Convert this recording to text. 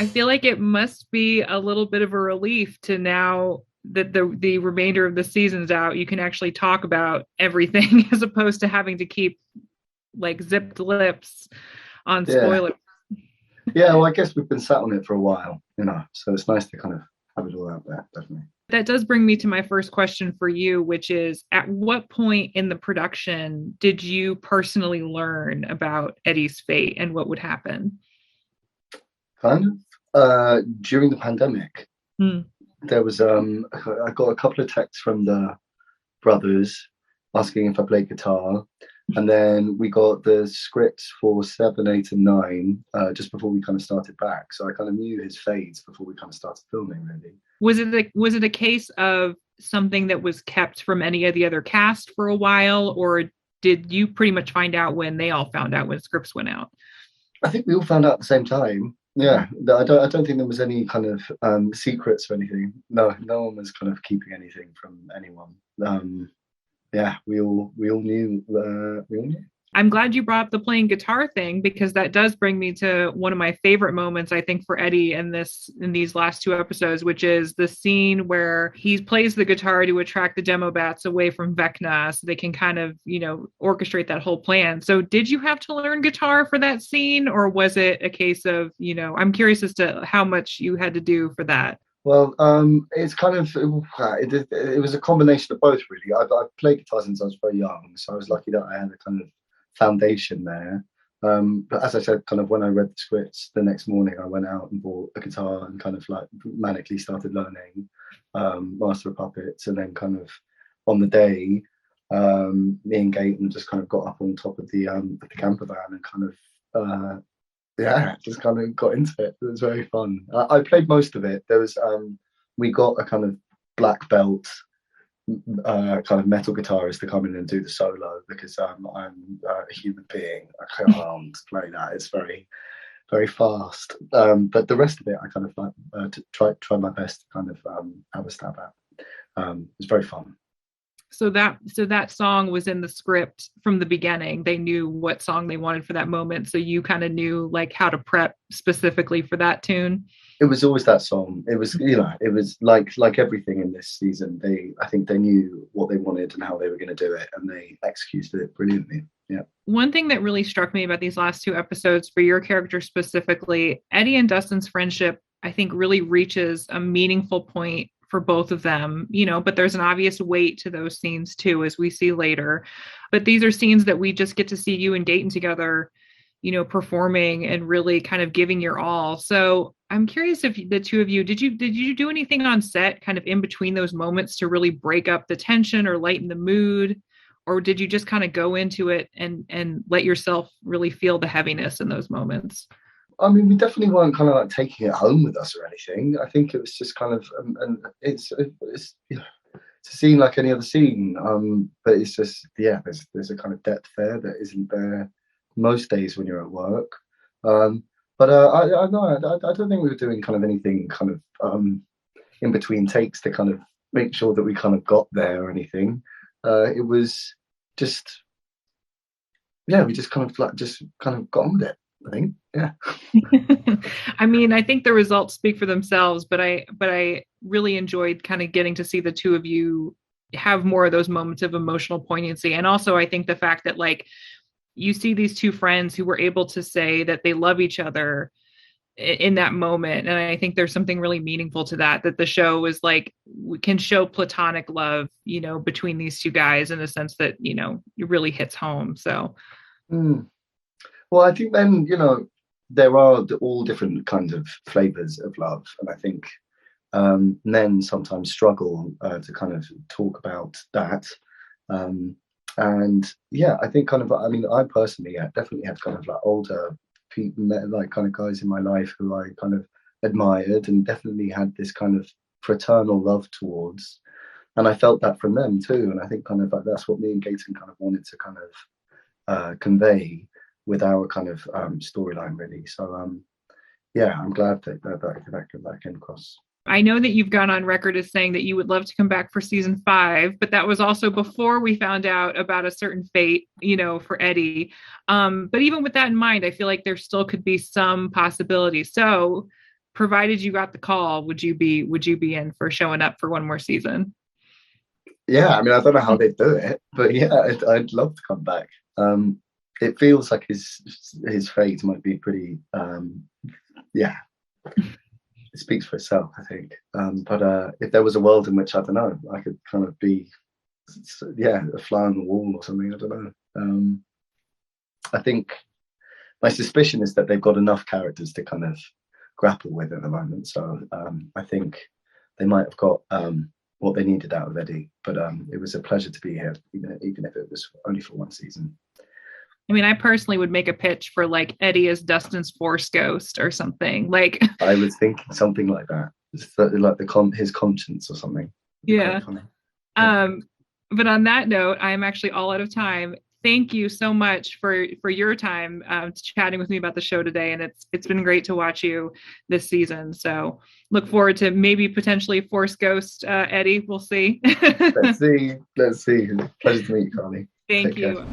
I feel like it must be a little bit of a relief to now that the remainder of the season's out, you can actually talk about everything as opposed to having to keep like zipped lips on Yeah. spoilers. Yeah, well, I guess we've been sat on it for a while, so it's nice to kind of have it all out there, definitely. That does bring me to my first question for you, which is at what point in the production did you personally learn about Eddie's fate and what would happen? Kind of during the pandemic, Hmm. there was I got a couple of texts from the brothers asking if I played guitar, and then we got the scripts for 7, 8, and 9 just before we kind of started back. So I kind of knew his fades before we kind of started filming, really. Was it a case of something that was kept from any of the other cast for a while, or did you pretty much find out when they all found out when scripts went out? I think we all found out at the same time. Yeah, I don't think there was any kind of secrets or anything. No, no one was kind of keeping anything from anyone. Yeah, we all knew. We all knew. I'm glad you brought up the playing guitar thing because that does bring me to one of my favorite moments, I think, for Eddie in these last two episodes, which is the scene where he plays the guitar to attract the demo bats away from Vecna so they can kind of, orchestrate that whole plan. So did you have to learn guitar for that scene, or was it a case of, I'm curious as to how much you had to do for that? Well, it's kind of it was a combination of both, really. I've played guitar since I was very young, so I was lucky that I had a kind of foundation there. But as I said, kind of when I read the scripts the next morning, I went out and bought a guitar and kind of like manically started learning Master of Puppets, and then kind of on the day, me and Gaten just kind of got up on top of the camper van and kind of just kind of got into it. It was very fun. I played most of it. There was we got a kind of black belt kind of metal guitarist to come in and do the solo because I'm a human being. I can't play that. It's very, very fast. But the rest of it, I kind of like to try my best to kind of have a stab at. It's very fun. So that song was in the script from the beginning. They knew what song they wanted for that moment. So you kind of knew like how to prep specifically for that tune. It was always that song. It was, it was like everything in this season. I think they knew what they wanted and how they were going to do it, and they executed it brilliantly. Yeah. One thing that really struck me about these last two episodes for your character specifically, Eddie and Dustin's friendship, I think really reaches a meaningful point for both of them, but there's an obvious weight to those scenes too, as we see later. But these are scenes that we just get to see you and Gaten together, performing and really kind of giving your all. So I'm curious if the two of you, did you do anything on set kind of in between those moments to really break up the tension or lighten the mood? Or did you just kind of go into it and let yourself really feel the heaviness in those moments? I mean, we definitely weren't kind of like taking it home with us or anything. I think it was just kind of, and it's a scene like any other scene. But it's just, there's a kind of depth there that isn't there most days when you're at work. But I don't think we were doing kind of anything kind of in between takes to kind of make sure that we kind of got there or anything. It was just, we just kind of got on with it. I think, yeah. I mean, I think the results speak for themselves, but I really enjoyed kind of getting to see the two of you have more of those moments of emotional poignancy. And also I think the fact that like you see these two friends who were able to say that they love each other in that moment. And I think there's something really meaningful to that the show is like, we can show platonic love, between these two guys in the sense that, it really hits home. So. Well, I think then, there are all different kinds of flavors of love. And I think men sometimes struggle to kind of talk about that. And I think kind of, I mean, I personally definitely have kind of like older people, like kind of guys in my life who I kind of admired and definitely had this kind of fraternal love towards. And I felt that from them too. And I think kind of like that's what me and Gaten kind of wanted to kind of convey with our kind of storyline, really. So I'm glad that came across. I know that you've gone on record as saying that you would love to come back for season 5, but that was also before we found out about a certain fate, for Eddie. But even with that in mind, I feel like there still could be some possibility. So provided you got the call, would you be in for showing up for one more season? Yeah, I mean, I don't know how they do it, but yeah, I'd love to come back. It feels like his fate might be pretty. Yeah, it speaks for itself, I think. But if there was a world in which, I don't know, I could kind of be, a fly on the wall or something. I don't know. I think my suspicion is that they've got enough characters to kind of grapple with at the moment. So I think they might have got what they needed out of Eddie. But it was a pleasure to be here, even if it was only for one season. I mean, I personally would make a pitch for like Eddie as Dustin's Force Ghost or something. Like, I was thinking something like that. It's like his conscience or something. Yeah. But on that note, I'm actually all out of time. Thank you so much for your time chatting with me about the show today, and it's been great to watch you this season. So look forward to maybe potentially Force Ghost Eddie. We'll see. Let's see. Pleasure to meet you, Carly. Thank you.